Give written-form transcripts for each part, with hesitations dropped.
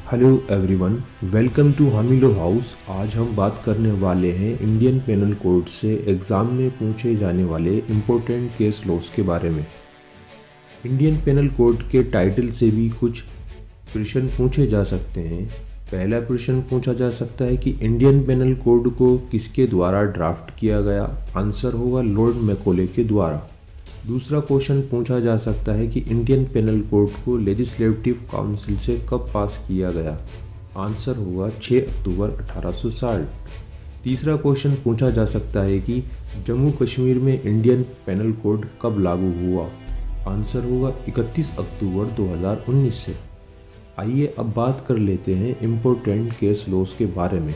Hello everyone, welcome to हामिलो house. आज हम बात करने वाले हैं इंडियन पेनल कोड से एग्ज़ाम में पूछे जाने वाले इम्पोर्टेंट केस लॉस के बारे में। इंडियन पेनल कोड के टाइटल से भी कुछ प्रश्न पूछे जा सकते हैं। पहला प्रश्न पूछा जा सकता है कि इंडियन पेनल कोड को किसके द्वारा ड्राफ्ट किया गया। आंसर होगा लॉर्ड मैकॉले के द्वारा। दूसरा क्वेश्चन पूछा जा सकता है कि इंडियन पेनल कोड को लेजिस्लेटिव काउंसिल से कब पास किया गया। आंसर होगा 6 अक्टूबर 1860। तीसरा क्वेश्चन पूछा जा सकता है कि जम्मू कश्मीर में इंडियन पेनल कोड कब लागू हुआ। आंसर होगा 31 अक्टूबर 2019 से। आइए अब बात कर लेते हैं इम्पोर्टेंट केस लॉस के बारे में।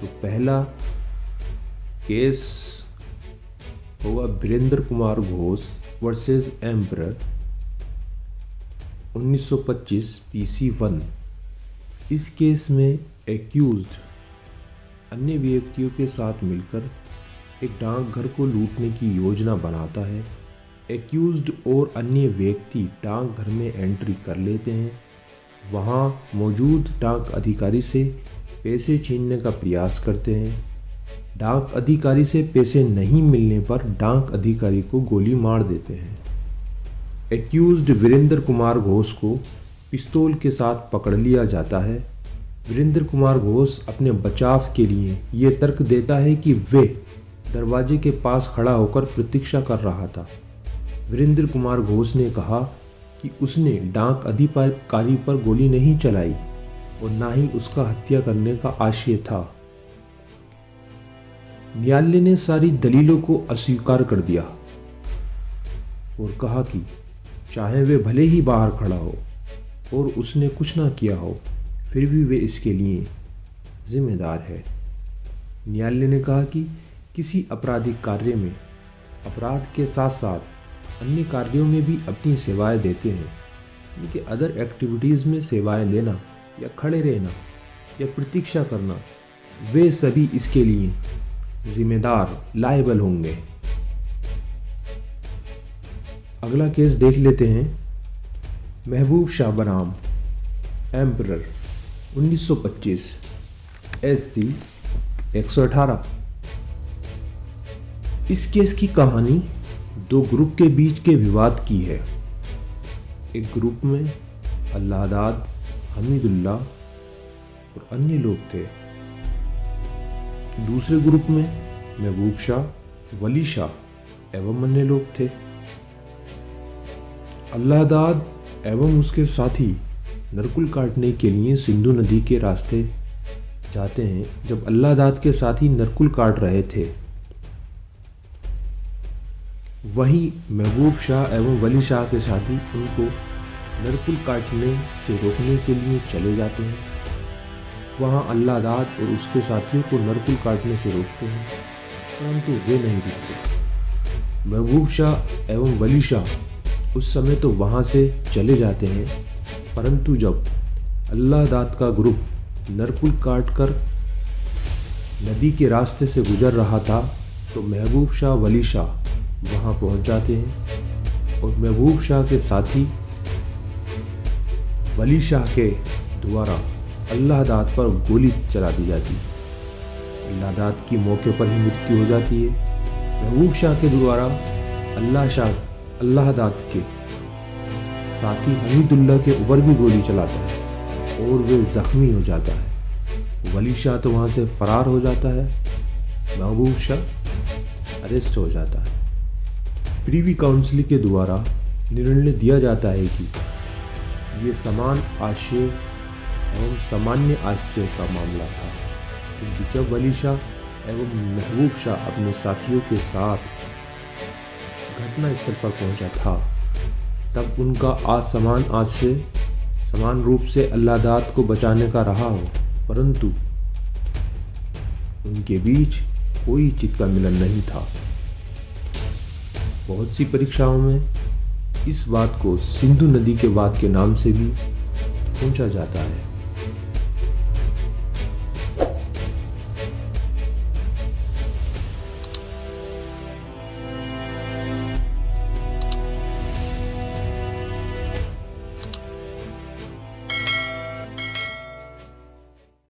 तो पहला केस होगा Virendra Kumar Ghosh versus emperor 1925 PC 1। इस केस में एक्यूज्ड अन्य व्यक्तियों के साथ मिलकर एक डाकघर को लूटने की योजना बनाता है। एक्यूज्ड और अन्य व्यक्ति डाकघर में एंट्री कर लेते हैं। वहां मौजूद डाक अधिकारी से पैसे छीनने का प्रयास करते हैं। डाक अधिकारी से पैसे नहीं मिलने पर डाक अधिकारी को गोली मार देते हैं। एक्यूज्ड वीरेंद्र कुमार घोष को पिस्तौल के साथ पकड़ लिया जाता है। वीरेंद्र कुमार घोष अपने बचाव के लिए ये तर्क देता है कि वे दरवाजे के पास खड़ा होकर प्रतीक्षा कर रहा था। वीरेंद्र कुमार घोष ने कहा कि उसने डाक अधिकारी पर गोली नहीं चलाई और ना ही उसका हत्या करने का आशय था। न्यायालय ने सारी दलीलों को अस्वीकार कर दिया और कहा कि चाहे वे भले ही बाहर खड़ा हो और उसने कुछ ना किया हो, फिर भी वे इसके लिए जिम्मेदार है। न्यायालय ने कहा कि किसी आपराधिक कार्य में अपराध के साथ साथ अन्य कार्यों में भी अपनी सेवाएं देते हैं। उनके अदर एक्टिविटीज़ में सेवाएं लेना या खड़े रहना या प्रतीक्षा करना, वे सभी इसके लिए जिम्मेदार लायबल होंगे। अगला केस देख लेते हैं। महबूब शाह बनाम एम्परर 1925 SC 118। इस केस की कहानी दो ग्रुप के बीच के विवाद की है। एक ग्रुप में अल्लाहदाद, हमीदुल्लाह और अन्य लोग थे। दूसरे ग्रुप में महबूब शाह, वली शाह एवं अन्य लोग थे। अल्लाहदाद एवं उसके साथी नरकुल काटने के लिए सिंधु नदी के रास्ते जाते हैं। जब अल्लाहदाद के साथी नरकुल काट रहे थे, वहीं महबूब शाह एवं वली शाह के साथी उनको नरकुल काटने से रोकने के लिए चले जाते हैं। वहाँ अल्लाहदाद और उसके साथियों को नरकुल काटने से रोकते हैं, परंतु वे नहीं रुकते। महबूब शाह एवं वली शाह उस समय तो वहाँ से चले जाते हैं, परंतु जब अल्लाहदाद का ग्रुप नरकुल काट कर नदी के रास्ते से गुजर रहा था, तो महबूब शाह, वली शाह वहाँ पहुँच जाते हैं और महबूब शाह के साथी वली शाह के द्वारा अल्लाहदाद पर गोली चला दी जाती है। अल्लाहदाद की मौके पर ही मृत्यु हो जाती है। महबूब शाह के द्वारा अल्लाहदाद के साथी हमीदुल्लाह के ऊपर भी गोली चलाता है और वे जख्मी हो जाता है। वली शाह तो वहाँ से फरार हो जाता है। महबूब शाह अरेस्ट हो जाता है। प्रीवी काउंसिल के द्वारा निर्णय दिया जाता है कि ये समान आशय एवं सामान्य आशय का मामला था, क्योंकि जब वली शाह एवं महबूब शाह अपने साथियों के साथ घटना स्थल पर पहुंचा था, तब उनका असमान आशय समान रूप से अल्लाहदाद को बचाने का रहा हो, परंतु उनके बीच कोई चित्त का मिलन नहीं था। बहुत सी परीक्षाओं में इस बात को सिंधु नदी के वाद के नाम से भी पूछा जाता है।